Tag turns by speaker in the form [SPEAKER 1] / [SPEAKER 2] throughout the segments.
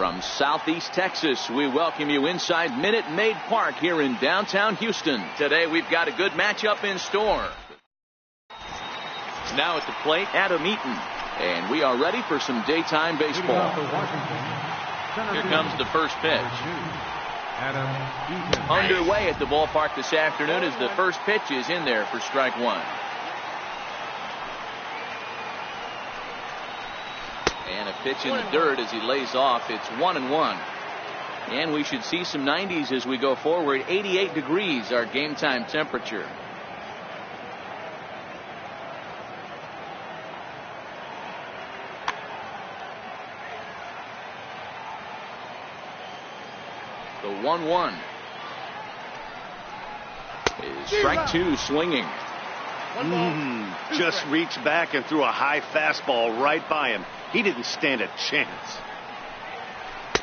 [SPEAKER 1] From Southeast Texas, we welcome you inside Minute Maid Park here in downtown Houston. Today we've got a good matchup in store. Now at the plate, Adam Eaton. And we are ready for some daytime baseball. Here comes the first pitch. Underway at the ballpark this afternoon as the first pitch is in there for strike one. And a pitch in the dirt as he lays off. It's 1-1. And we should see some 90s as we go forward. 88 degrees our game time temperature. The 1-1 is strike two swinging.
[SPEAKER 2] Just reached back and threw a high fastball right by him. He didn't stand a chance.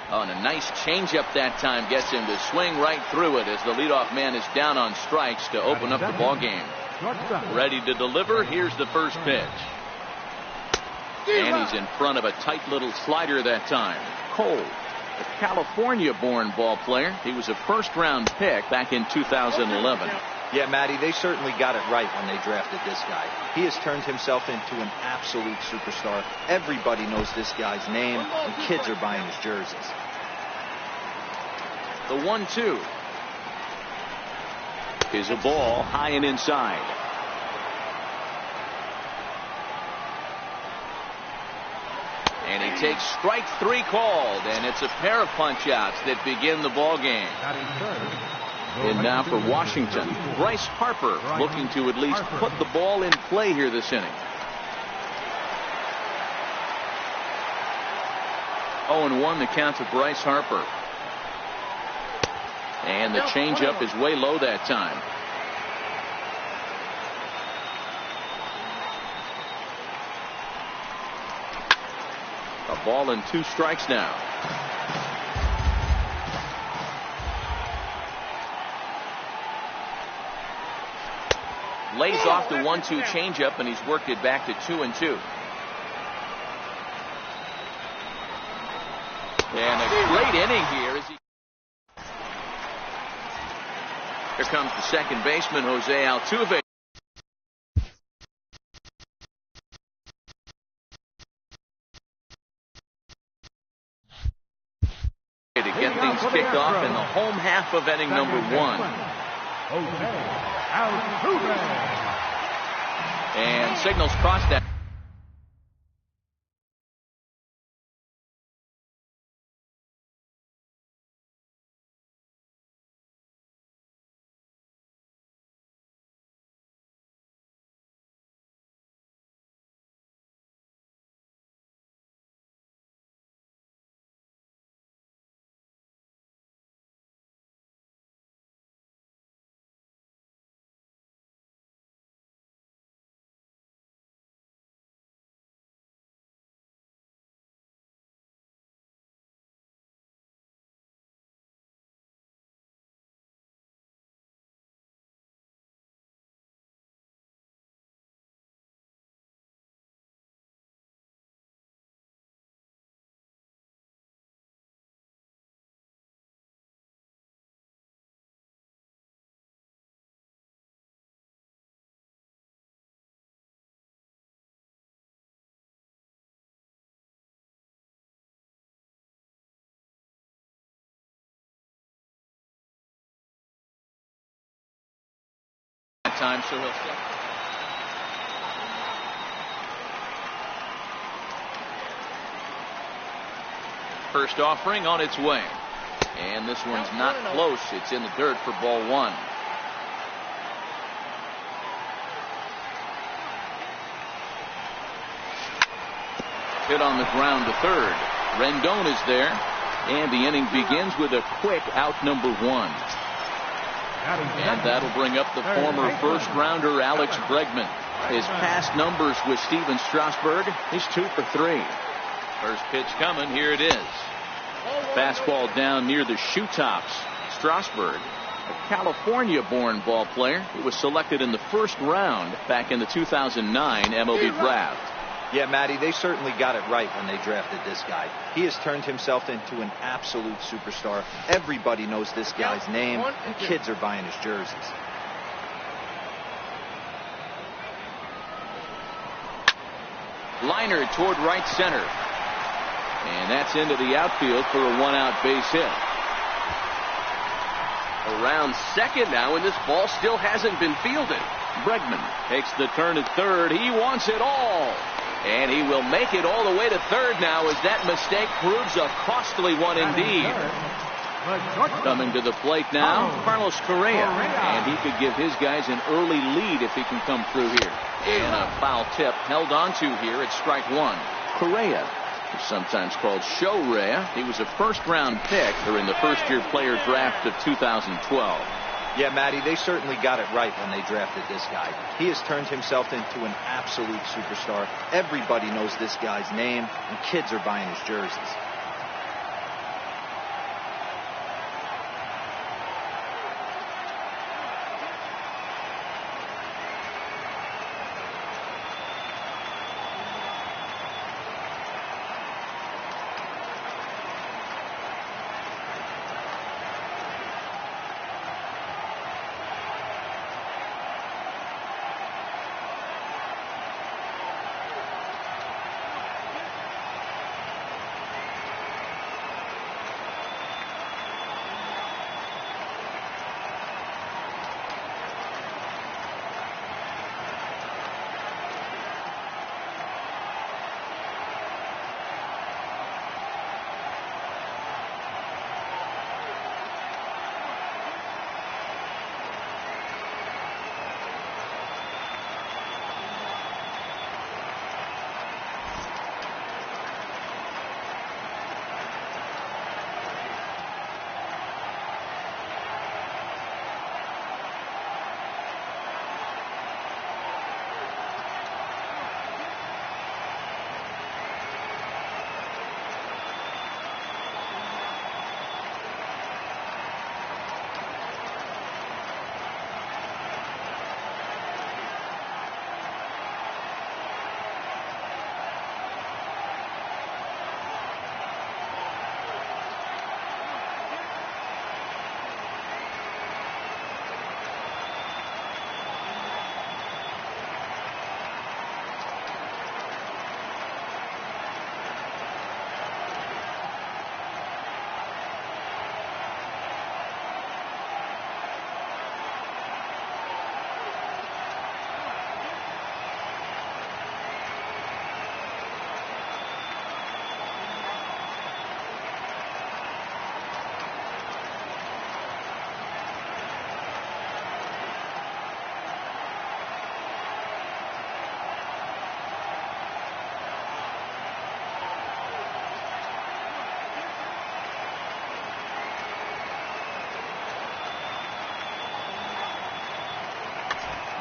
[SPEAKER 1] Oh, and a nice changeup that time gets him to swing right through it as the leadoff man is down on strikes to open up the ball game. Ready to deliver. Here's the first pitch. And he's in front of a tight little slider that time. Cole, a California-born ball player. He was a first-round pick back in 2011.
[SPEAKER 3] Yeah, Matty, they certainly got it right when they drafted this guy. He has turned himself into an absolute superstar. Everybody knows this guy's name, and kids are buying his jerseys.
[SPEAKER 1] The 1-2 is a ball high and inside. And he takes strike three called, and it's a pair of punch-outs that begin the ball game. And now for Washington, Bryce Harper looking to at least put the ball in play here this inning. 0-1 the count to Bryce Harper. And the changeup is way low that time. A ball and 2 strikes now. Lays off the 1-2 changeup, and he's worked it back to 2-2. And a great inning here as he. Here comes the second baseman, Jose Altuve. To get things kicked off in the home half of inning number 1. And signals crossed that. Time, so he'll step. First offering on its way, and this one's not close. It's in the dirt for ball 1. Hit on the ground to third. Rendon is there, and the inning begins with a quick out number 1. And that'll bring up the former first-rounder Alex Bregman. His past numbers with Steven Strasburg, he's 2 for 3. First pitch coming, here it is. Fastball down near the shoe tops. Strasburg, a California-born ball player who was selected in the first round back in the 2009 MLB draft.
[SPEAKER 3] Yeah, Matty, they certainly got it right when they drafted this guy. He has turned himself into an absolute superstar. Everybody knows this guy's name, and kids are buying his jerseys.
[SPEAKER 1] Liner toward right center. And that's into the outfield for a one-out base hit.
[SPEAKER 4] Around second now, and this ball still hasn't been fielded.
[SPEAKER 1] Bregman takes the turn at third. He wants it all. And he will make it all the way to third now as that mistake proves a costly one indeed. Coming to the plate now, Carlos Correa. And he could give his guys an early lead if he can come through here. And a foul tip held onto here at strike one. Correa, sometimes called Show-Rea. He was a first-round pick during the first-year player draft of 2012.
[SPEAKER 3] Yeah, Matty, they certainly got it right when they drafted this guy. He has turned himself into an absolute superstar. Everybody knows this guy's name, and kids are buying his jerseys.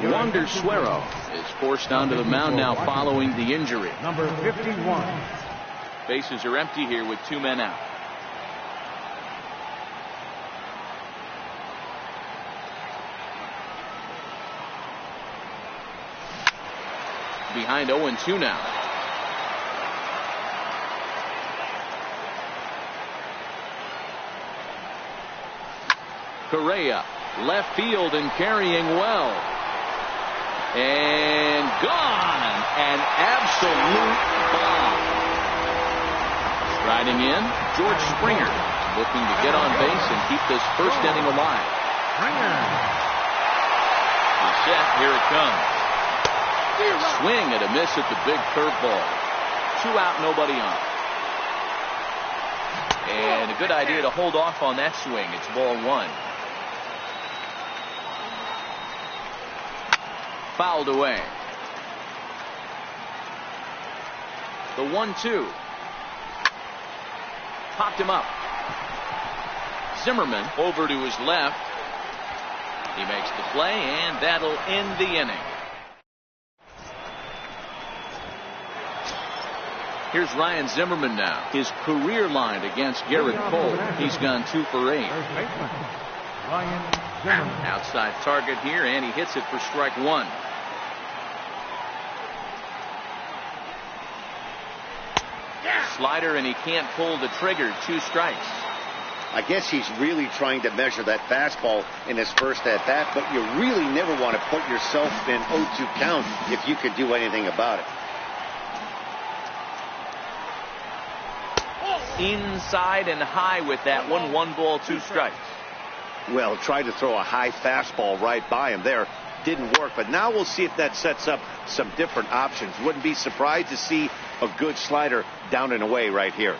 [SPEAKER 1] Wander Suero is forced onto the mound now following the injury.
[SPEAKER 5] Number 51.
[SPEAKER 1] Bases are empty here with two men out. Behind 0-2 now. Correa, left field and carrying well. And gone. An absolute bomb. Striding in, George Springer, looking to get on base and keep this first inning alive. He's set. Here it comes. Swing and a miss at the big curveball. 2 out, nobody on. And a good idea to hold off on that swing. It's ball 1. Fouled away. The 1-2. Popped him up. Zimmerman over to his left. He makes the play, and that'll end the inning. Here's Ryan Zimmerman now. His career line against Garrett Cole. He's gone 2 for 8. Outside target here, and he hits it for strike 1. Slider, and he can't pull the trigger. 2 strikes.
[SPEAKER 2] I guess he's really trying to measure that fastball in his first at-bat, but you really never want to put yourself in 0-2 count if you could do anything about it.
[SPEAKER 1] Inside and high with that one. 1 ball, 2 strikes.
[SPEAKER 2] Well, tried to throw a high fastball right by him there. Didn't work, but now we'll see if that sets up some different options. Wouldn't be surprised to see a good slider down and away right here.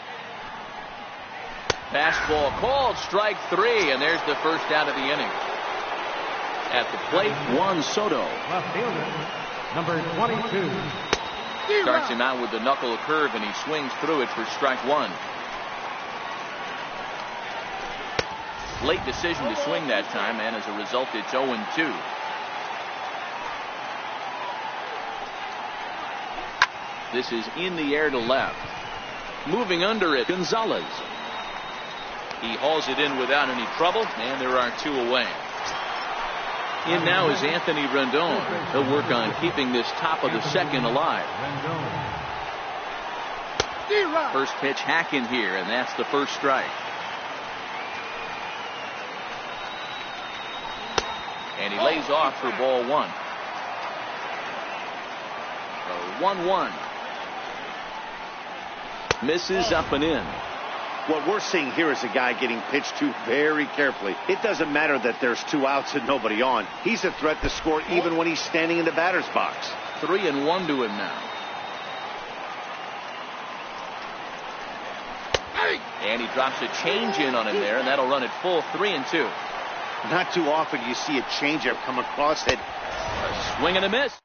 [SPEAKER 1] Fastball called, strike 3, and there's the first out of the inning. At the plate, Juan Soto.
[SPEAKER 5] Left fielder, number 22.
[SPEAKER 1] Starts him out with the knuckle curve, and he swings through it for strike 1. Late decision to swing that time, and as a result, it's 0-2. This is in the air to left. Moving under it, Gonzalez. He hauls it in without any trouble, and there are 2 away. In now is Anthony Rendon. He'll work on keeping this top of the second alive. First pitch hack in here, and that's the first strike. And he lays off for ball 1. So 1-1. Misses up and in.
[SPEAKER 2] What we're seeing here is a guy getting pitched to very carefully. It doesn't matter that there's 2 outs and nobody on. He's a threat to score even when he's standing in the batter's box.
[SPEAKER 1] 3-1 to him now. And he drops a change in on him there, and that'll run it full. 3-2.
[SPEAKER 2] Not too often you see a changeup come across it.
[SPEAKER 1] A swing and a miss.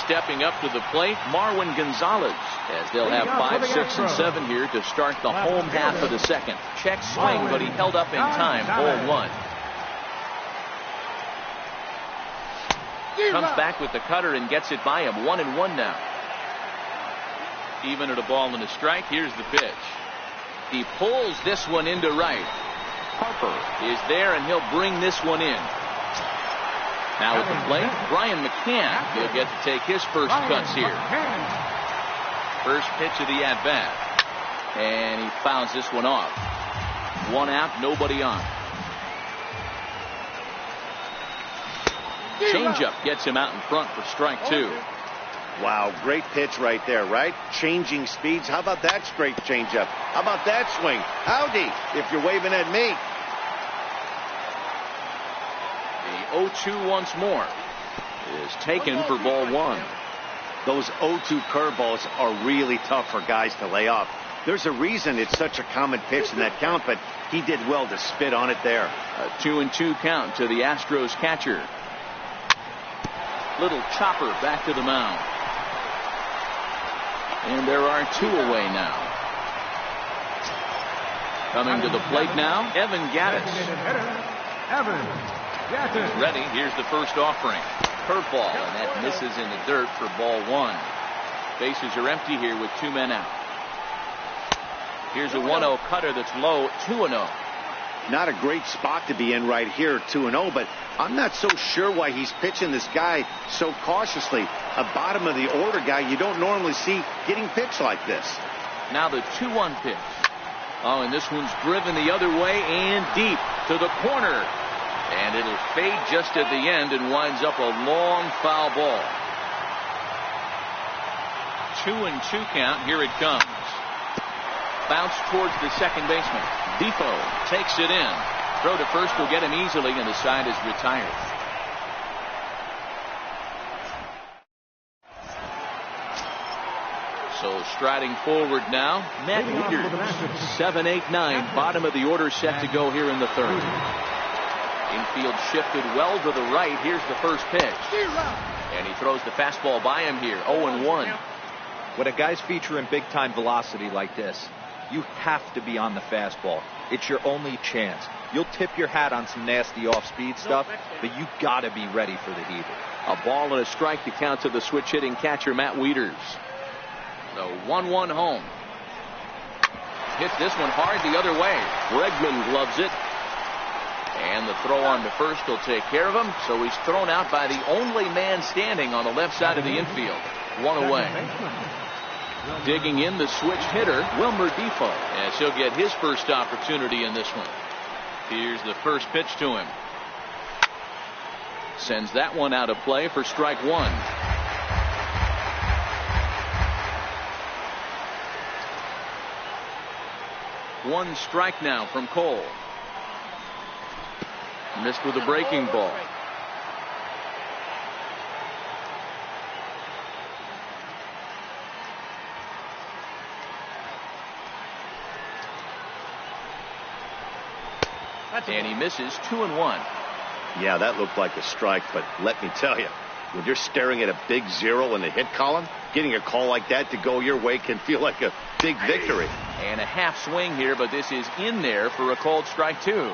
[SPEAKER 1] Stepping up to the plate, Marwin Gonzalez, as they'll have 5, 6, and 7 here to start the home half of the second. Check swing, but he held up in time. Ball 1. Comes back with the cutter and gets it by him. 1-1 now. Even at a ball and a strike. Here's the pitch. He pulls this one into right. Harper is there, and he'll bring this one in. Now at the plate, Brian McCann. He'll get to take his first cuts here. First pitch of the at-bat. And he fouls this one off. 1 out, nobody on. Changeup gets him out in front for strike 2.
[SPEAKER 2] Wow, great pitch right there, right? Changing speeds. How about that straight changeup? How about that swing? Howdy, if you're waving at me.
[SPEAKER 1] The 0-2 once more is taken for ball 1.
[SPEAKER 2] Those 0-2 curveballs are really tough for guys to lay off. There's a reason it's such a common pitch in that count, but he did well to spit on it there.
[SPEAKER 1] A 2-2 count to the Astros catcher. Little chopper back to the mound. And there are 2 away now. Coming to the plate now, Evan Gattis. Ready. Here's the first offering. Curveball, and that misses in the dirt for ball 1. Bases are empty here with 2 men out. Here's a 1-0 cutter that's low. 2-0.
[SPEAKER 2] Not a great spot to be in right here, 2-0, but I'm not so sure why he's pitching this guy so cautiously. A bottom of the order guy you don't normally see getting pitched like this.
[SPEAKER 1] Now the 2-1 pitch. Oh, and this one's driven the other way and deep to the corner. And it'll fade just at the end and winds up a long foul ball. 2-2 count. Here it comes. Bounce towards the second baseman. Defoe takes it in. Throw to first will get him easily, and the side is retired. So striding forward now, Matt Wieters. 7-8-9, bottom of the order set to go here in the third. Infield shifted well to the right. Here's the first pitch. And he throws the fastball by him here. 0-1.
[SPEAKER 3] When a guy's featuring big-time velocity like this, you have to be on the fastball. It's your only chance. You'll tip your hat on some nasty off-speed stuff, but you got to be ready for the heater.
[SPEAKER 1] A ball and a strike to count to the switch-hitting catcher, Matt Wieters. The 1-1 home. Hits this one hard the other way. Bregman gloves it. And the throw on to first will take care of him. So he's thrown out by the only man standing on the left side of the infield. One away. Digging in the switch hitter, Wilmer Defoe, as he'll get his first opportunity in this one. Here's the first pitch to him. Sends that one out of play for strike one. One strike now from Cole. Missed with a breaking ball. And he misses 2-1.
[SPEAKER 2] Yeah, that looked like a strike, but let me tell you, when you're staring at a big 0 in the hit column, getting a call like that to go your way can feel like a big victory.
[SPEAKER 1] And a half swing here, but this is in there for a called strike 2.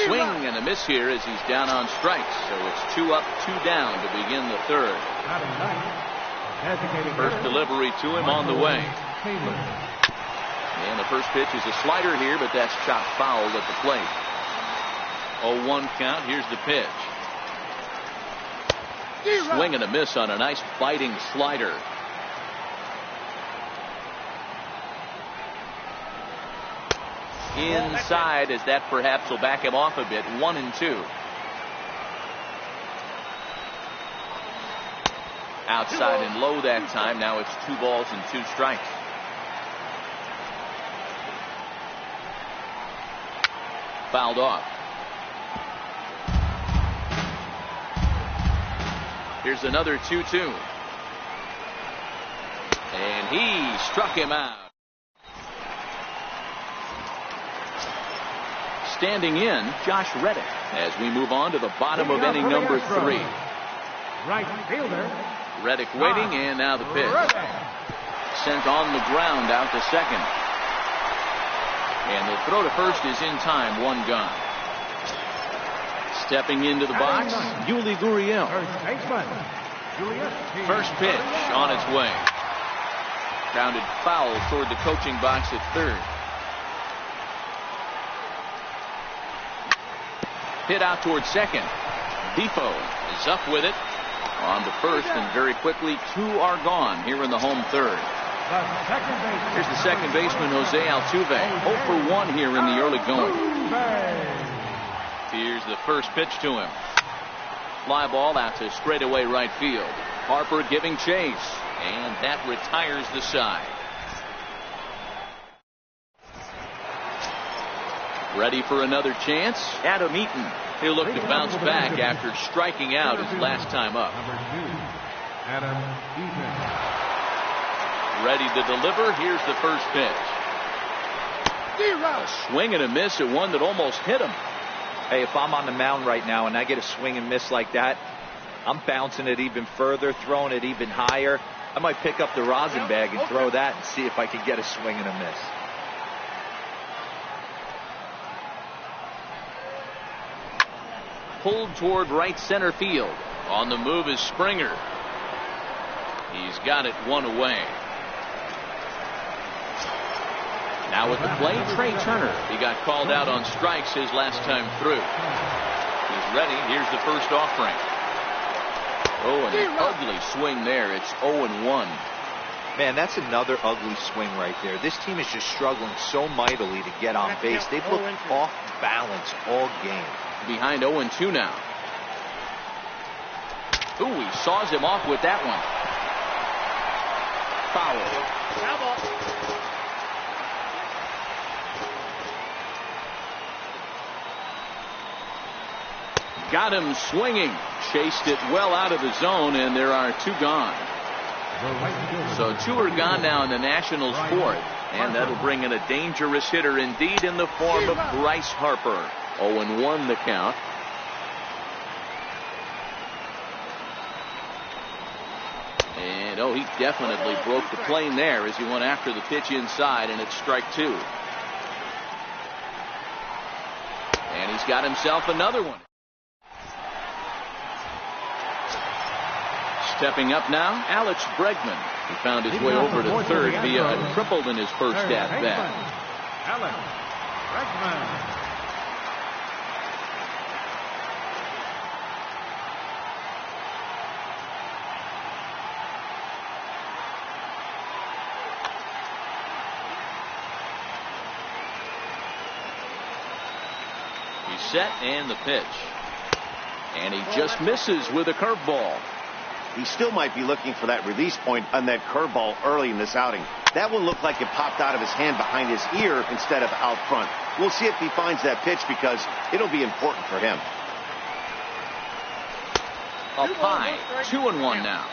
[SPEAKER 1] Swing and a miss here as he's down on strikes. So it's 2 up, 2 down to begin the third. First delivery to him on the way. And the first pitch is a slider here, but that's chopped foul at the plate. 0-1 count. Here's the pitch. Swing and a miss on a nice biting slider. Inside, as that perhaps will back him off a bit. 1-2. Outside and low that time. Now it's 2 balls and 2 strikes. Fouled off. Here's another 2-2. And he struck him out. Standing in, Josh Reddick, as we move on to the bottom of inning number 3.
[SPEAKER 5] Right fielder.
[SPEAKER 1] Reddick waiting, and now the pitch. Sent on the ground out to second. And the throw to first is in time. 1 gone. Stepping into the box, Yuli Gurriel. First pitch on its way. Grounded foul toward the coaching box at third. Hit out towards second. Defoe is up with it on the first, and very quickly 2 are gone here in the home third. Here's the second baseman, Jose Altuve. 0 for 1 here in the early going. Here's the first pitch to him. Fly ball out to straightaway right field. Harper giving chase, and that retires the side. Ready for another chance? Adam Eaton. He'll look to bounce back after striking out his last time up.
[SPEAKER 5] Adam Eaton.
[SPEAKER 1] Ready to deliver. Here's the first pitch. A swing and a miss at one that almost hit him.
[SPEAKER 3] Hey, if I'm on the mound right now and I get a swing and miss like that, I'm bouncing it even further, throwing it even higher. I might pick up the rosin bag and throw that and see if I can get a swing and a miss.
[SPEAKER 1] Pulled toward right center field. On the move is Springer. He's got it 1 away. Now at the plate, Trey Turner. He got called out on strikes his last time through. He's ready. Here's the first offering. Oh, an ugly swing there. It's 0-1.
[SPEAKER 3] Man, that's another ugly swing right there. This team is just struggling so mightily to get on base. They've looked off balance all game.
[SPEAKER 1] Behind 0-2 now. Ooh, he saws him off with that one. Foul. Got him swinging. Chased it well out of the zone, and there are 2 gone. So 2 are gone now in the Nationals' 4th, and that'll bring in a dangerous hitter indeed in the form of Bryce Harper. 0-1 the count. And he definitely broke the plane there as he went after the pitch inside, and it's strike 2. And he's got himself another one. Stepping up now, Alex Bregman. He found his way over to third via a triple in his first at-bat.
[SPEAKER 5] Alex Bregman.
[SPEAKER 1] He's set and the pitch. And he just misses with a curveball.
[SPEAKER 2] He still might be looking for that release point on that curveball early in this outing. That one looked like it popped out of his hand behind his ear instead of out front. We'll see if he finds that pitch because it'll be important for him.
[SPEAKER 1] Up high, 2-1 now.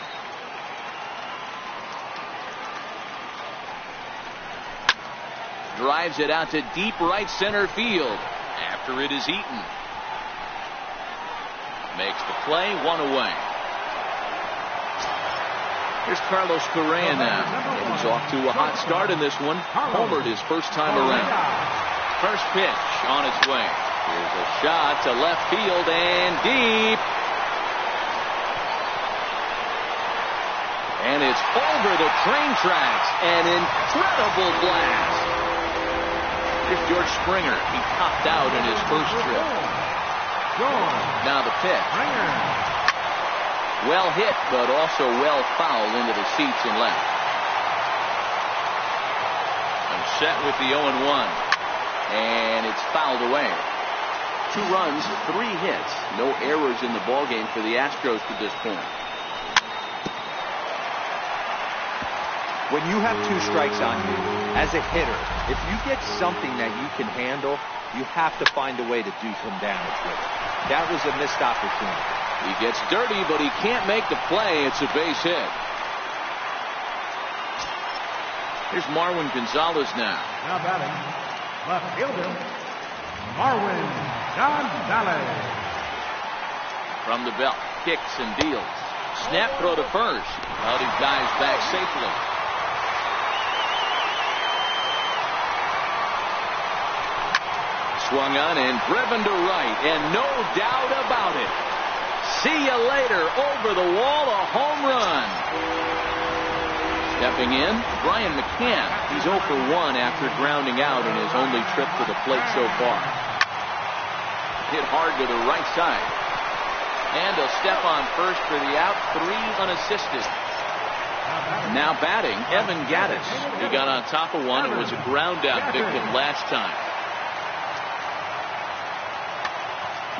[SPEAKER 1] Drives it out to deep right center field after it is eaten. Makes the play, one away. Here's Carlos Correa now. And he's off to a hot start in this one. Homered his first time around. First pitch on its way. Here's a shot to left field and deep. And it's over the train tracks. An incredible blast. Here's George Springer. He topped out in his first trip. Now the pitch. Well hit, but also well fouled into the seats and left. And set with the 0-1. And it's fouled away. 2 runs, 3 hits. No errors in the ballgame for the Astros to this point.
[SPEAKER 3] When you have 2 strikes on you, as a hitter, if you get something that you can handle, you have to find a way to do some damage with it. That was a missed opportunity.
[SPEAKER 1] He gets dirty, but he can't make the play. It's a base hit. Here's Marwin Gonzalez now.
[SPEAKER 5] Now batting, left fielder, Marwin Gonzalez.
[SPEAKER 1] From the belt, kicks and deals. Snap throw to first. Well, he dives back safely. Swung on and driven to right, and no doubt about it. See you later. Over the wall, a home run. Stepping in, Brian McCann. He's 0 for 1 after grounding out in his only trip to the plate so far. Hit hard to the right side. And he'll step on first for the out. 3 unassisted. Now batting, Evan Gattis. He got on top of one and was a ground out victim last time.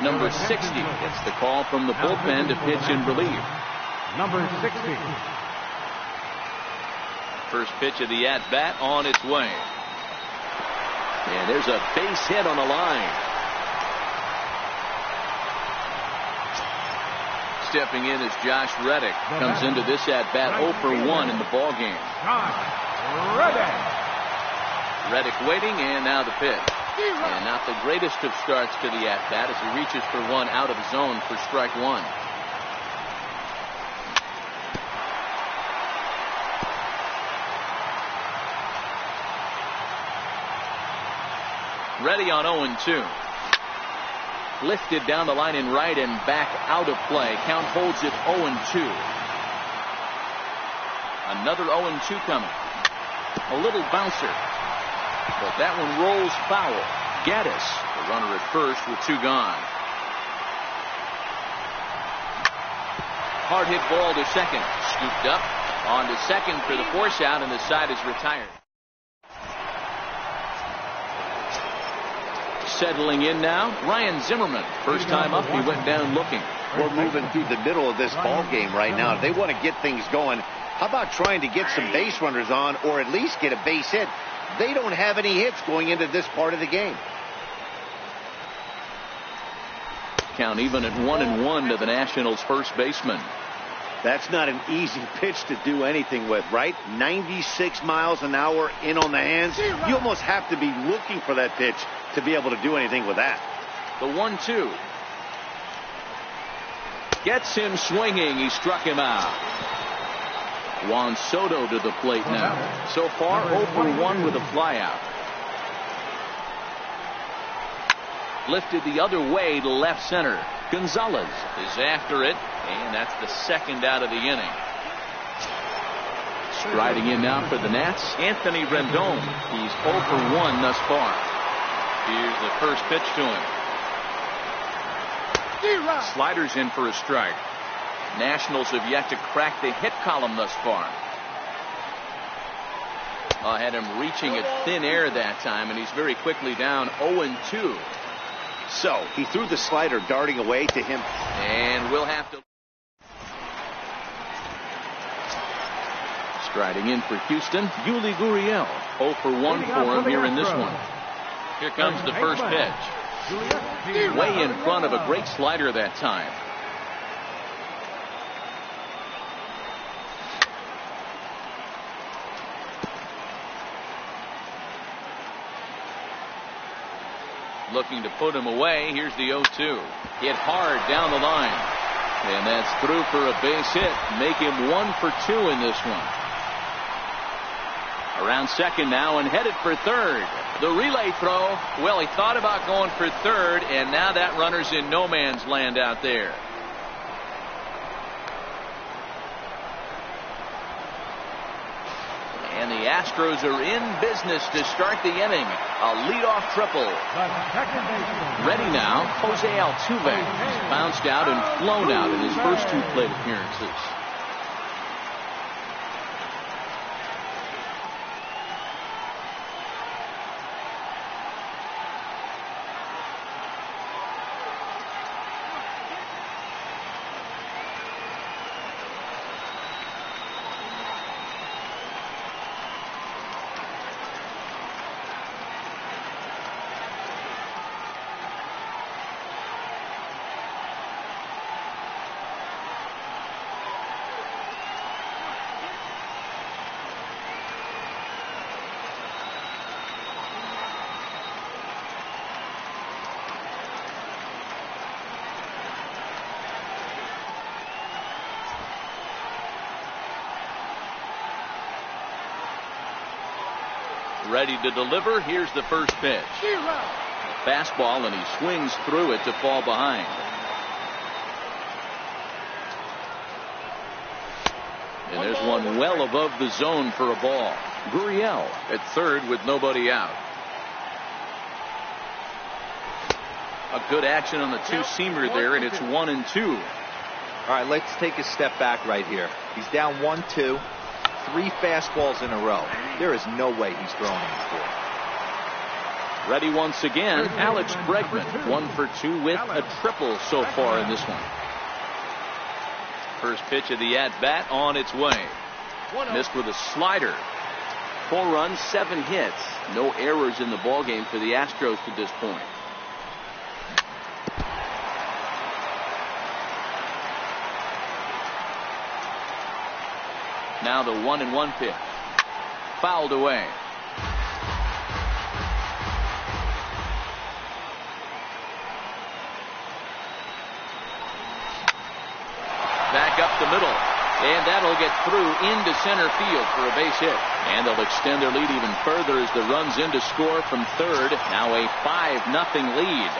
[SPEAKER 1] Number 60 gets the call from the bullpen to pitch in relief.
[SPEAKER 5] Number 60.
[SPEAKER 1] First pitch of the at-bat on its way. And there's a base hit on the line. Stepping in is Josh Reddick. Comes into this at-bat 0 for 1 in the ballgame. Reddick waiting, and now the pitch. And not the greatest of starts to the at-bat as he reaches for one out of the zone for strike 1. Ready on 0-2. Lifted down the line in right and back out of play. Count holds it 0-2. Another 0-2 coming. A little bouncer. But that one rolls foul. Gattis, the runner at first with 2 gone. Hard hit ball to second. Scooped up. On to second for the force out, and the side is retired. Settling in now, Ryan Zimmerman. First time up, he went down looking.
[SPEAKER 2] We're moving through the middle of this ball game right now. If they want to get things going, how about trying to get some base runners on or at least get a base hit? They don't have any hits going into this part of the game.
[SPEAKER 1] Count even at 1-1 to the Nationals' first baseman.
[SPEAKER 2] That's not an easy pitch to do anything with, right? 96 miles an hour in on the hands. You almost have to be looking for that pitch to be able to do anything with that.
[SPEAKER 1] The 1-2. Gets him swinging. He struck him out. Juan Soto to the plate now. So far, 0 for 1 with a flyout. Lifted the other way to left center. Gonzalez is after it, and that's the second out of the inning. Striding in now for the Nats, Anthony Rendon. He's 0 for 1 thus far. Here's the first pitch to him. Sliders in for a strike. Nationals have yet to crack the hit column thus far. Had him reaching at thin air that time, and he's very quickly down 0-2.
[SPEAKER 2] So he threw the slider darting away to him.
[SPEAKER 1] And we'll have to. Striding in for Houston, Yuli Gurriel. 0 for 1 for him here in this one. Here comes the first pitch. Way in front of a great slider that time. Looking to put him away. Here's the 0-2. Hit hard down the line. And that's through for a base hit. Make him 1 for 2 in this one. Around second now and headed for third. The relay throw. Well, he thought about going for third, and now that runner's in no man's land out there. And the Astros are in business to start the inning. A leadoff triple. Ready now, Jose Altuve. He's bounced out and flown out in his first 2 plate appearances. Ready to deliver. Here's the first pitch. Fastball, and he swings through it to fall behind. And there's one well above the zone for a ball. Gurriel at third with nobody out. A good action on the two-seamer there, and it's 1-2.
[SPEAKER 3] All right, let's take a step back right here. He's down 1-2. 3 fastballs in a row. There is no way he's throwing these 4.
[SPEAKER 1] Ready once again, Alex Bregman. 1 for 2 with a triple so far in this one. First pitch of the at-bat on its way. Missed with a slider. 4 runs, 7 hits. No errors in the ballgame for the Astros to this point. Now the 1-1 pitch. Fouled away. Back up the middle. And that'll get through into center field for a base hit. And they'll extend their lead even further as the run's in to score from third. Now a 5-0 lead.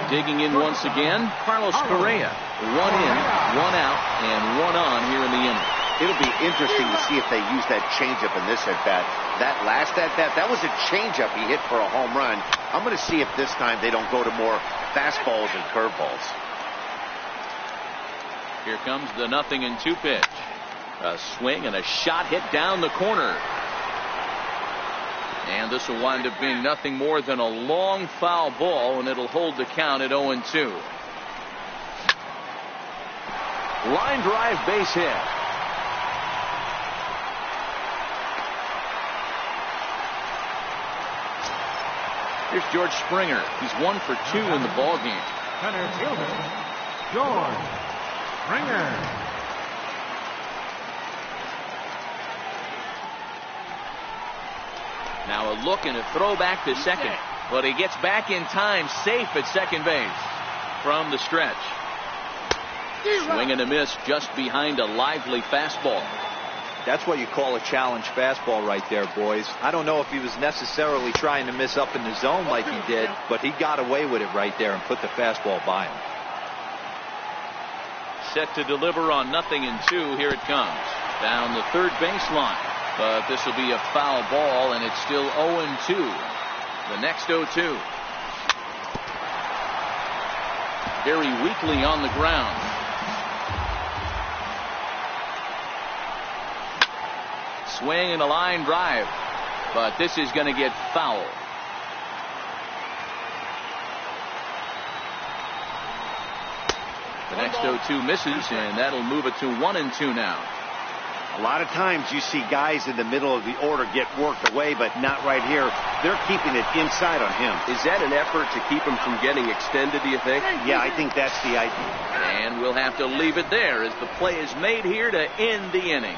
[SPEAKER 1] Digging in once again, Carlos Correa. 1 in, 1 out, and 1 on here in the inning.
[SPEAKER 2] It'll be interesting to see if they use that changeup in this at-bat. That last at-bat, that was a changeup he hit for a home run. I'm going to see if this time they don't go to more fastballs and curveballs.
[SPEAKER 1] Here comes the 0-2 pitch. A swing and a shot hit down the corner. And this will wind up being nothing more than a long foul ball, and it'll hold the count at 0-2. Line drive base hit. Here's George Springer. He's 1 for 2 in the ballgame.
[SPEAKER 5] Center fielder, George Springer.
[SPEAKER 1] Now a look and a throw back to second. But he gets back in time, safe at second base from the stretch. Swing and a miss just behind a lively fastball.
[SPEAKER 3] That's what you call a challenge fastball right there, boys. I don't know if he was necessarily trying to miss up in the zone like he did, but he got away with it right there and put the fastball by him.
[SPEAKER 1] Set to deliver on 0-2. Here it comes. Down the third baseline. But this will be a foul ball, and it's still 0-2. The next 0-2. Very weakly on the ground. Swing and a line drive. But this is going to get foul. The next 0-2 misses, and that'll move it to 1-2 now.
[SPEAKER 2] A lot of times you see guys in the middle of the order get worked away, but not right here. They're keeping it inside on him.
[SPEAKER 4] Is that an effort to keep him from getting extended, do you think?
[SPEAKER 2] Yeah, I think that's the idea.
[SPEAKER 1] And we'll have to leave it there as the play is made here to end the inning.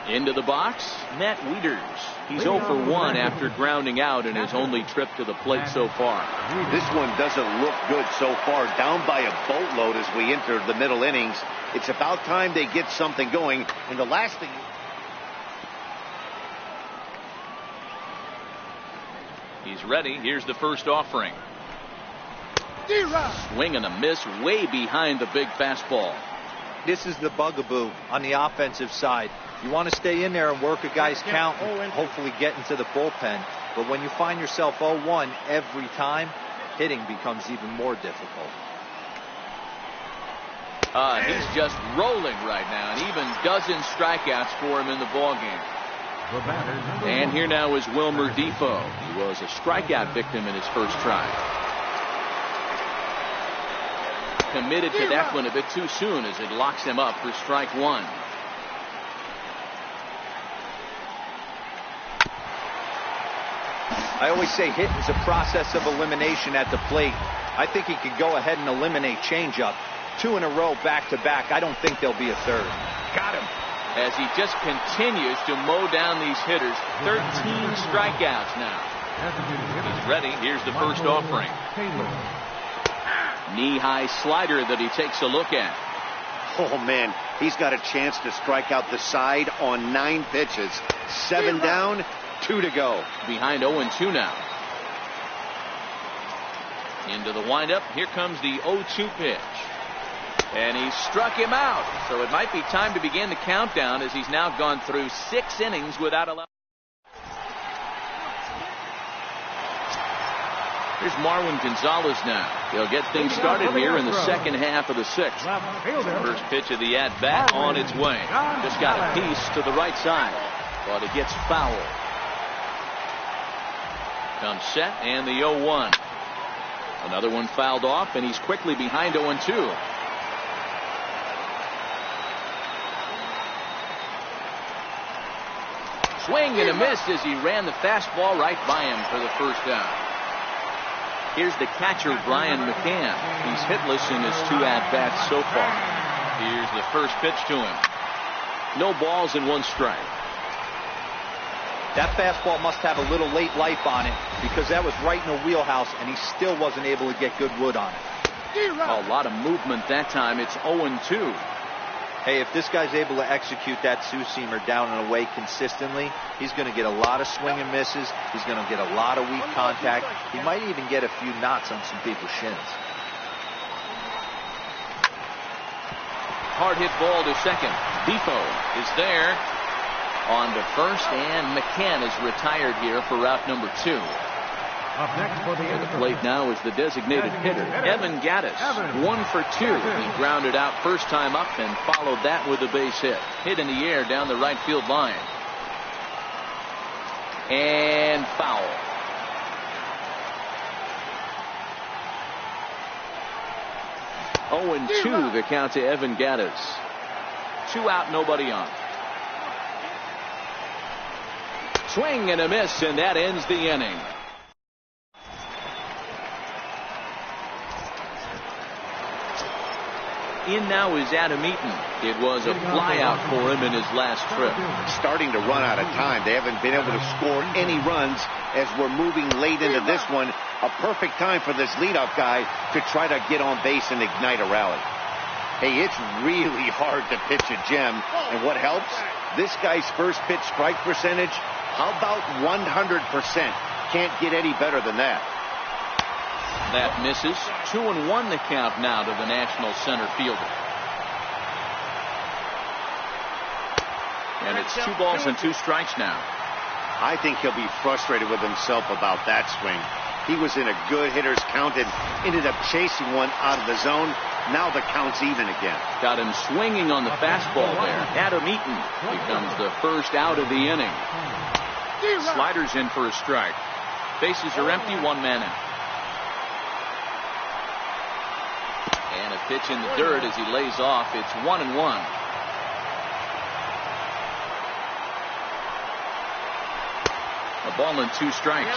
[SPEAKER 1] Into the box, Matt Wieters. He's 0 for 1 after grounding out in his only trip to the plate so far.
[SPEAKER 2] This one doesn't look good so far. Down by a boatload as we enter the middle innings. It's about time they get something going. And the last thing...
[SPEAKER 1] He's ready. Here's the first offering. Swing and a miss way behind the big fastball.
[SPEAKER 3] This is the bugaboo on the offensive side. You want to stay in there and work a guy's count and hopefully get into the bullpen. But when you find yourself 0-1 every time, hitting becomes even more difficult.
[SPEAKER 1] He's just rolling right now, and even dozen strikeouts for him in the ballgame. And here now is Wilmer Defoe. He was a strikeout victim in his first try. Committed to that one a bit too soon as it locks him up for strike one.
[SPEAKER 3] I always say hitting is a process of elimination at the plate. I think he could go ahead and eliminate changeup. 2 in a row back to back. I don't think there'll be a third.
[SPEAKER 1] Got him. As he just continues to mow down these hitters. 13 strikeouts now. He's ready. Here's the first offering. Knee-high slider that he takes a look at.
[SPEAKER 2] Oh, man, he's got a chance to strike out the side on 9 pitches. 7 down, 2 to go.
[SPEAKER 1] Behind 0-2 now. Into the windup. Here comes the 0-2 pitch. And he struck him out. So it might be time to begin the countdown as he's now gone through 6 innings without a... Here's Marwin Gonzalez now. He'll get things started here in the second half of the 6th. First pitch of the at-bat on its way. Just got a piece to the right side, but it gets foul. Comes set and the 0-1. Another one fouled off, and he's quickly behind 0-2. Swing and a miss as he ran the fastball right by him for the first down. Here's the catcher, Brian McCann. He's hitless in his 2 at-bats so far. Here's the first pitch to him. No balls and 1 strike.
[SPEAKER 3] That fastball must have a little late life on it because that was right in the wheelhouse, and he still wasn't able to get good wood on it.
[SPEAKER 1] A lot of movement that time. It's 0-2.
[SPEAKER 3] Hey, if this guy's able to execute that two-seamer down and away consistently, he's going to get a lot of swing and misses. He's going to get a lot of weak contact. He might even get a few knots on some people's shins.
[SPEAKER 1] Hard hit ball to second. Defoe is there on to first, and McCann is retired here for route number 2.
[SPEAKER 5] Up next for the
[SPEAKER 1] plate now is the designated hitter, Evan Gattis. 1 for 2. He grounded out first time up and followed that with a base hit. Hit in the air down the right field line. And foul. Oh, and 2 the count to Evan Gattis. 2 out, nobody on. Swing and a miss, and that ends the inning. In now is Adam Eaton. It was a flyout for him in his last trip.
[SPEAKER 2] Starting to run out of time. They haven't been able to score any runs as we're moving late into this one. A perfect time for this leadoff guy to try to get on base and ignite a rally. Hey, it's really hard to pitch a gem. And what helps? This guy's first pitch strike percentage, how about 100%? Can't get any better than that.
[SPEAKER 1] That misses. 2-1 the count now to the national center fielder. And it's 2 balls and 2 strikes now.
[SPEAKER 2] I think he'll be frustrated with himself about that swing. He was in a good hitter's count and ended up chasing one out of the zone. Now the count's even again.
[SPEAKER 1] Got him swinging on the fastball there. Adam Eaton becomes the first out of the inning. Sliders in for a strike. Bases are empty, 1 man out. And a pitch in the dirt as he lays off. It's 1-1. A ball and 2 strikes.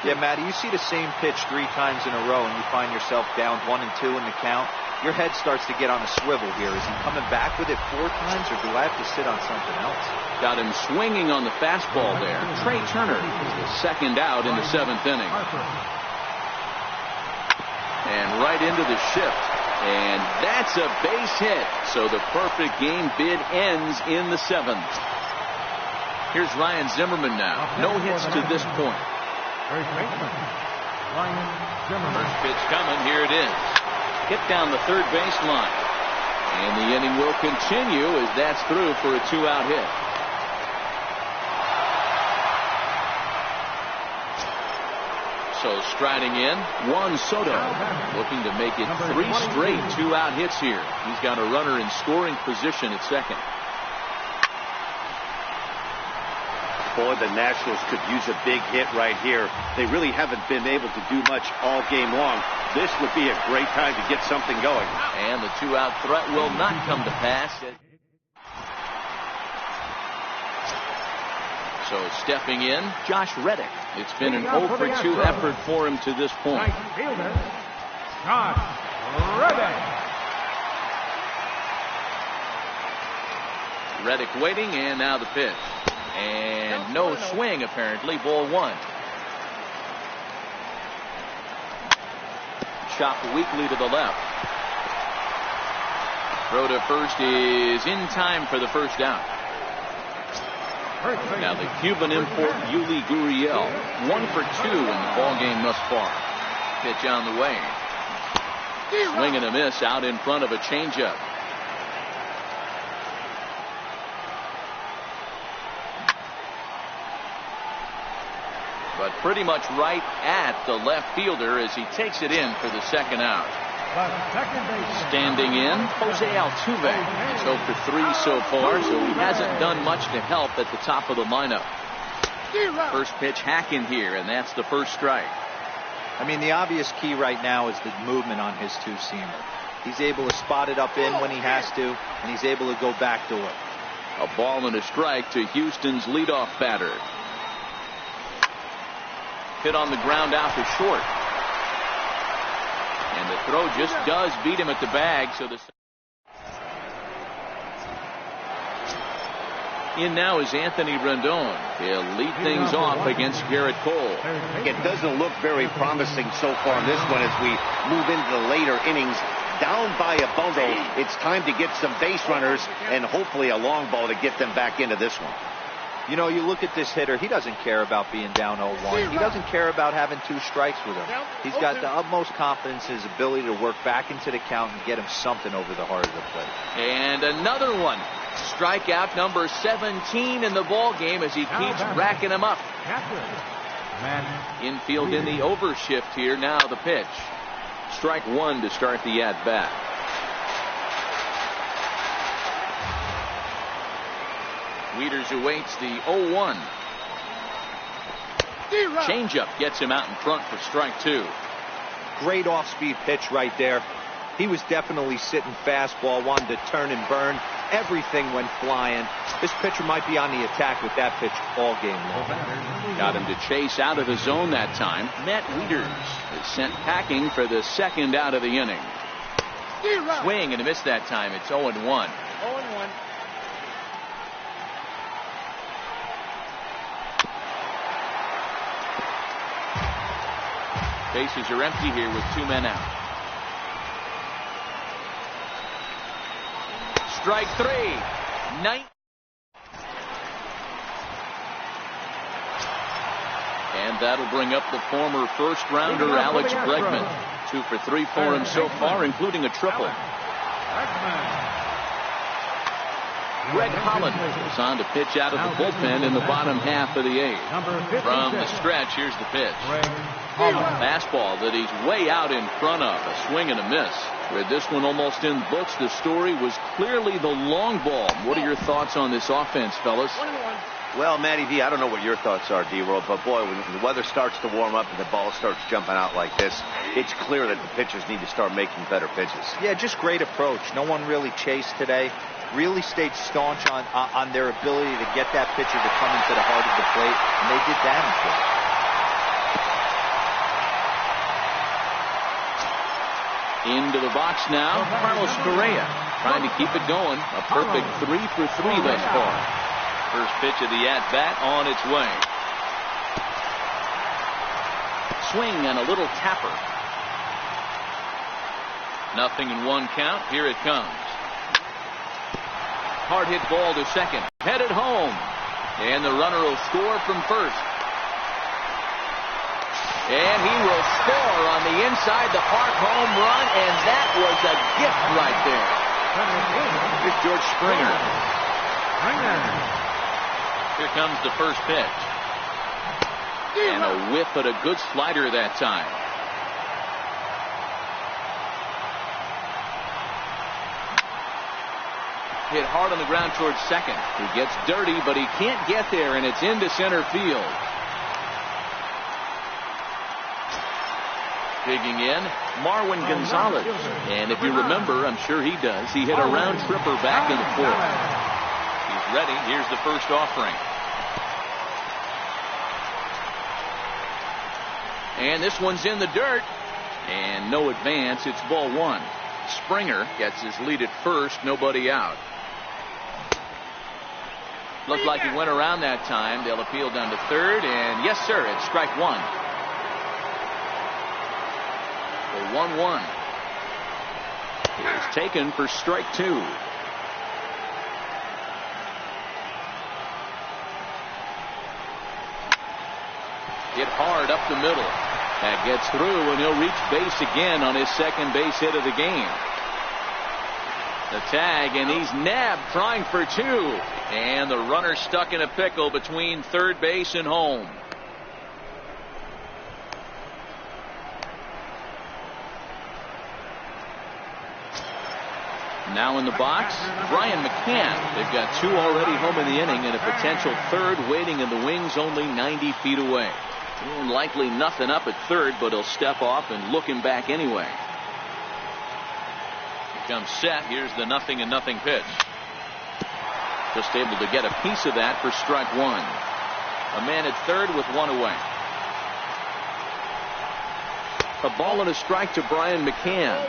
[SPEAKER 3] Yeah, Matty, you see the same pitch 3 times in a row and you find yourself down 1-2 in the count. Your head starts to get on a swivel here. Is he coming back with it 4 times, or do I have to sit on something else?
[SPEAKER 1] Got him swinging on the fastball there. Trey Turner is the second out in the 7th inning. And right into the shift. And that's a base hit. So the perfect game bid ends in the 7th. Here's Ryan Zimmerman now. No hits to this point.
[SPEAKER 5] First
[SPEAKER 1] pitch coming. Here it is. Hit down the third baseline. And the inning will continue as that's through for a 2-out hit. So striding in, Juan Soto, looking to make it 3 straight 2-out hits here. He's got a runner in scoring position at second.
[SPEAKER 2] Boy, the Nationals could use a big hit right here. They really haven't been able to do much all game long. This would be a great time to get something going.
[SPEAKER 1] And the 2-out threat will not come to pass. So stepping in, Josh Reddick. It's been an 0-for-2 effort for him to this point.
[SPEAKER 5] Right fielder, Josh Reddick.
[SPEAKER 1] Reddick waiting, and now the pitch. And no swing, apparently. Ball 1. Chopped weakly to the left. Throw to first is in time for the first out. Now the Cuban import Yuli Gurriel, 1 for 2 in the ball game thus far. Pitch on the way. Swing and a miss out in front of a changeup. But pretty much right at the left fielder as he takes it in for the second out. Standing in, Jose Altuve. He's 0 for 3 so far, so he hasn't done much to help at the top of the lineup. First pitch hacking here, and that's the first strike.
[SPEAKER 3] I mean, the obvious key right now is the movement on his 2-seamer. He's able to spot it up in when he has to, and he's able to go backdoor.
[SPEAKER 1] A ball and a strike to Houston's leadoff batter. Hit on the ground out to short. And the throw just does beat him at the bag. So the in now is Anthony Rendon. He'll lead things off against Garrett Cole.
[SPEAKER 2] It doesn't look very promising so far in this one as we move into the later innings. Down by a bundle, it's time to get some base runners and hopefully a long ball to get them back into this one.
[SPEAKER 3] You know, you look at this hitter, he doesn't care about being down 0-1. He doesn't care about having 2 strikes with him. He's got the utmost confidence in his ability to work back into the count and get him something over the heart of the plate.
[SPEAKER 1] And another one. Strikeout number 17 in the ball game as he keeps racking them up. Infield in the overshift here. Now the pitch. Strike 1 to start the at-bat. Wieters awaits the 0-1. Changeup gets him out in front for strike 2.
[SPEAKER 3] Great off-speed pitch right there. He was definitely sitting fastball, wanted to turn and burn. Everything went flying. This pitcher might be on the attack with that pitch all game long.
[SPEAKER 1] Got him to chase out of the zone that time. Matt Wieters is sent packing for the second out of the inning. Swing and a miss that time. It's 0-1.
[SPEAKER 6] 0-1.
[SPEAKER 1] Bases are empty here with 2 men out. Strike 3. And that'll bring up the former first-rounder Alex Bregman. 2 for 3 for him so far, including a triple. Greg Holland is on to pitch out of the bullpen in the bottom half of the 8th. From the stretch, here's the pitch. Fastball that he's way out in front of. A swing and a miss. With this one almost in the books, the story was clearly the long ball. What are your thoughts on this offense, fellas?
[SPEAKER 2] Well, Matty V, I don't know what your thoughts are, D-Roll, but boy, when the weather starts to warm up and the ball starts jumping out like this, it's clear that the pitchers need to start making better pitches.
[SPEAKER 3] Yeah, just great approach. No one really chased today. Really stayed staunch on their ability to get that pitcher to come into the heart of the plate, and they did damage to it.
[SPEAKER 1] Into the box now, Carlos Correa trying to keep it going. A perfect 3 for 3 thus far. First pitch of the at-bat on its way. Swing and a little tapper. 0-1 count. Here it comes. Hard hit ball to second. Headed home. And the runner will score from first. And he will score on the inside the park home run, and that was a gift right there. Here's George Springer. Here comes the first pitch. And a whiff at a good slider that time. Hit hard on the ground towards second. He gets dirty, but he can't get there, and it's into center field. Digging in, Marwin Gonzalez. And if you remember, I'm sure he does, he hit a round tripper back in the 4th. He's ready. Here's the first offering. And this one's in the dirt. And no advance. It's ball 1. Springer gets his lead at first. Nobody out. Looked like he went around that time. They'll appeal down to third. And yes, sir, it's strike 1. 1-1. He's taken for strike 2. Hit hard up the middle. That gets through, and he'll reach base again on his second base hit of the game. The tag, and he's nabbed trying for 2. And the runner stuck in a pickle between third base and home. Now in the box, Brian McCann. They've got 2 already home in the inning and a potential third waiting in the wings only 90 feet away. Likely nothing up at third, but he'll step off and look him back anyway. He comes set. Here's the 0-0 pitch. Just able to get a piece of that for strike 1. A man at third with 1 away. A ball and a strike to Brian McCann.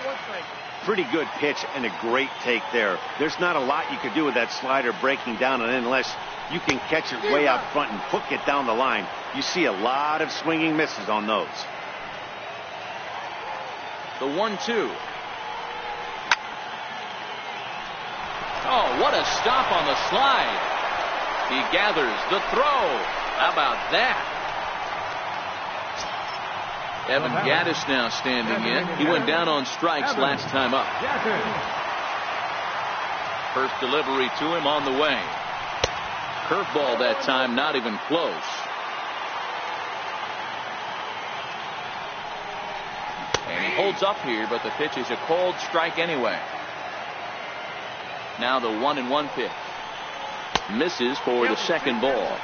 [SPEAKER 2] Pretty good pitch and a great take there. There's not a lot you could do with that slider breaking down, and unless you can catch it way out front and hook it down the line, you see a lot of swinging misses on those.
[SPEAKER 1] The 1-2. Oh, what a stop on the slide. He gathers the throw. How about that? Evan Gaddis now standing in. He went down on strikes last time up. First delivery to him on the way. Curveball that time, not even close. And he holds up here, but the pitch is a cold strike anyway. Now the 1-1 pitch. Misses for the second ball.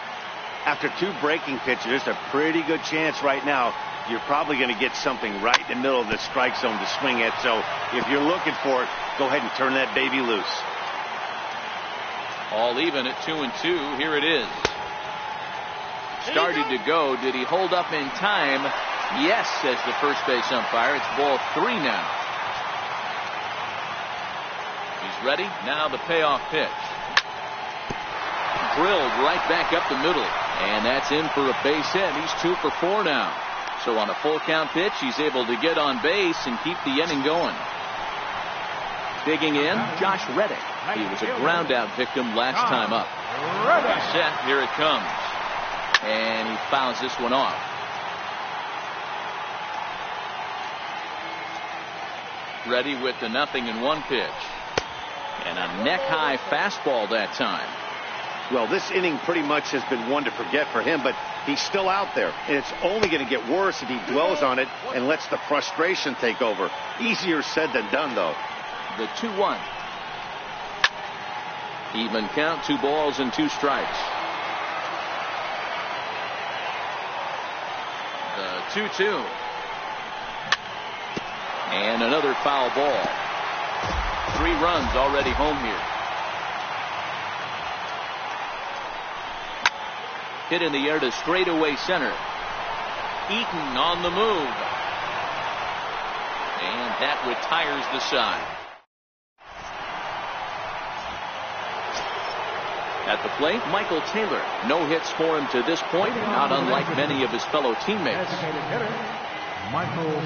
[SPEAKER 2] After 2 breaking pitches, there's a pretty good chance right now you're probably going to get something right in the middle of the strike zone to swing at. So if you're looking for it, go ahead and turn that baby loose.
[SPEAKER 1] All even at 2-2. Here it is. Started to go. Did he hold up in time? Yes, says the first base umpire. It's ball 3 now. He's ready. Now the payoff pitch. Drilled right back up the middle. And that's in for a base hit. He's 2 for 4 now. So on a full count pitch, he's able to get on base and keep the inning going. Digging in, Josh Reddick. He was a ground out victim last time up. Set, here it comes. And he fouls this one off. Ready with the 0-1 pitch. And a neck-high fastball that time.
[SPEAKER 2] Well, this inning pretty much has been one to forget for him, but he's still out there. And it's only going to get worse if he dwells on it and lets the frustration take over. Easier said than done, though.
[SPEAKER 1] The 2-1. Even count, 2 balls and 2 strikes. The 2-2. And another foul ball. 3 runs already home here. Hit in the air to straightaway center. Eaton on the move. And that retires the side. At the plate, Michael Taylor. No hits for him to this point, not unlike many of his fellow teammates.
[SPEAKER 5] Michael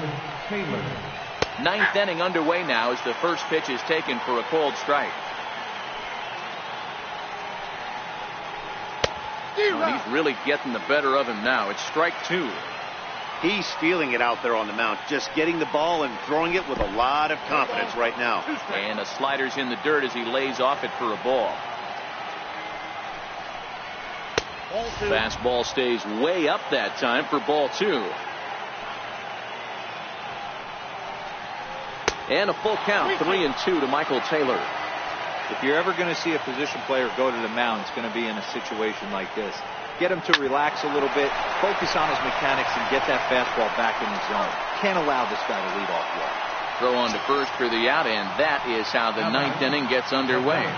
[SPEAKER 5] Taylor.
[SPEAKER 1] 9th inning underway now as the first pitch is taken for a called strike. Well, he's really getting the better of him now. It's strike 2.
[SPEAKER 2] He's feeling it out there on the mound, just getting the ball and throwing it with a lot of confidence right now.
[SPEAKER 1] And the slider's in the dirt as he lays off it for a ball. Fastball stays way up that time for ball 2. And a full count, 3-2 to Michael Taylor.
[SPEAKER 3] If you're ever going to see a position player go to the mound, it's going to be in a situation like this. Get him to relax a little bit, focus on his mechanics, and get that fastball back in his zone. Can't allow this guy to lead off well.
[SPEAKER 1] Throw on to first for the out, and that is how the 9th inning gets underway.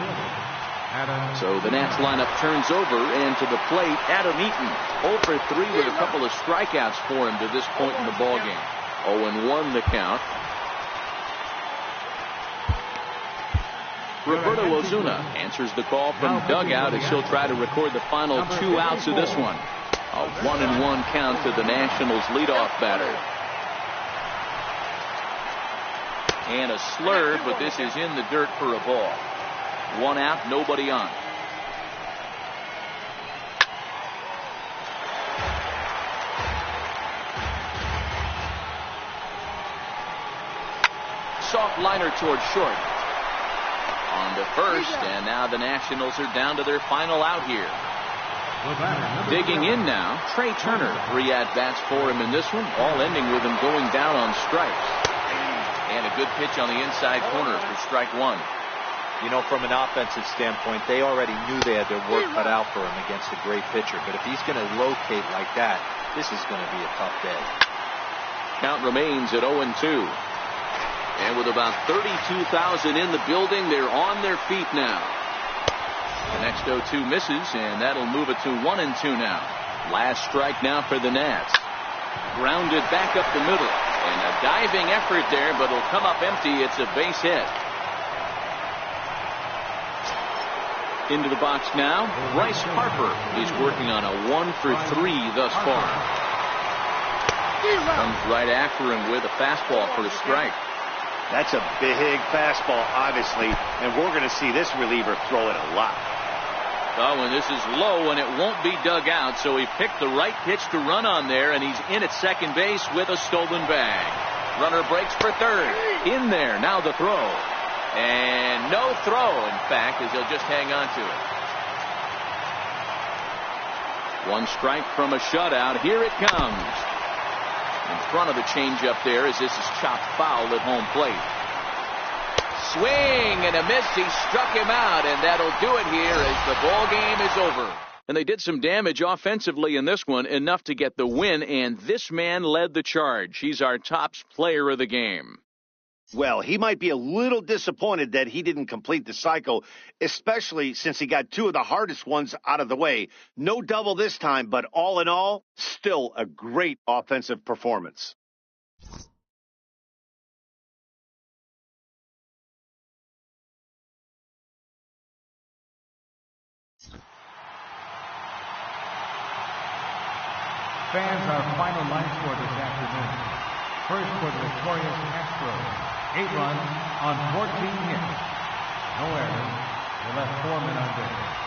[SPEAKER 1] So the Nats lineup turns over, and to the plate, Adam Eaton. 0 for 3 with a couple of strikeouts for him to this point in the ballgame. 0-1 the count. Roberto Ozuna answers the call from dugout as he'll try to record the final 2 outs of this one. A 1-1 count to the Nationals leadoff batter. And a slurve, but this is in the dirt for a ball. 1 out, nobody on. Soft liner towards short. On to first, and now the Nationals are down to their final out here. Digging in now, Trey Turner. 3 at-bats for him in this one, all ending with him going down on strikes. And a good pitch on the inside corner for strike 1.
[SPEAKER 3] You know, from an offensive standpoint, they already knew they had their work cut out for him against a great pitcher. But if he's going to locate like that, this is going to be a tough day.
[SPEAKER 1] Count remains at 0-2. And with about 32,000 in the building, they're on their feet now. The next 0-2 misses, and that'll move it to 1-2 now. Last strike now for the Nats. Grounded back up the middle. And a diving effort there, but it'll come up empty. It's a base hit. Into the box now, Bryce Harper. He's working on a 1 for 3 thus far. Comes right after him with a fastball for a strike.
[SPEAKER 2] That's a big fastball, obviously, and we're going to see this reliever throw it a lot.
[SPEAKER 1] Oh, and this is low, and it won't be dug out, so he picked the right pitch to run on there, and he's in at second base with a stolen bag. Runner breaks for third. In there, now the throw. And no throw, in fact, as he'll just hang on to it. 1 strike from a shutout. Here it comes. In front of the changeup there as this is chopped foul at home plate. Swing and a miss. He struck him out, and that'll do it here as the ball game is over. And they did some damage offensively in this one, enough to get the win, and this man led the charge. He's our top player of the game.
[SPEAKER 2] Well, he might be a little disappointed that he didn't complete the cycle, especially since he got 2 of the hardest ones out of the way. No double this time, but all in all, still a great offensive performance.
[SPEAKER 5] Fans, our final line score this afternoon. First for the victorious Astros. 8 runs on 14 hits. No errors. They left 4 men on base.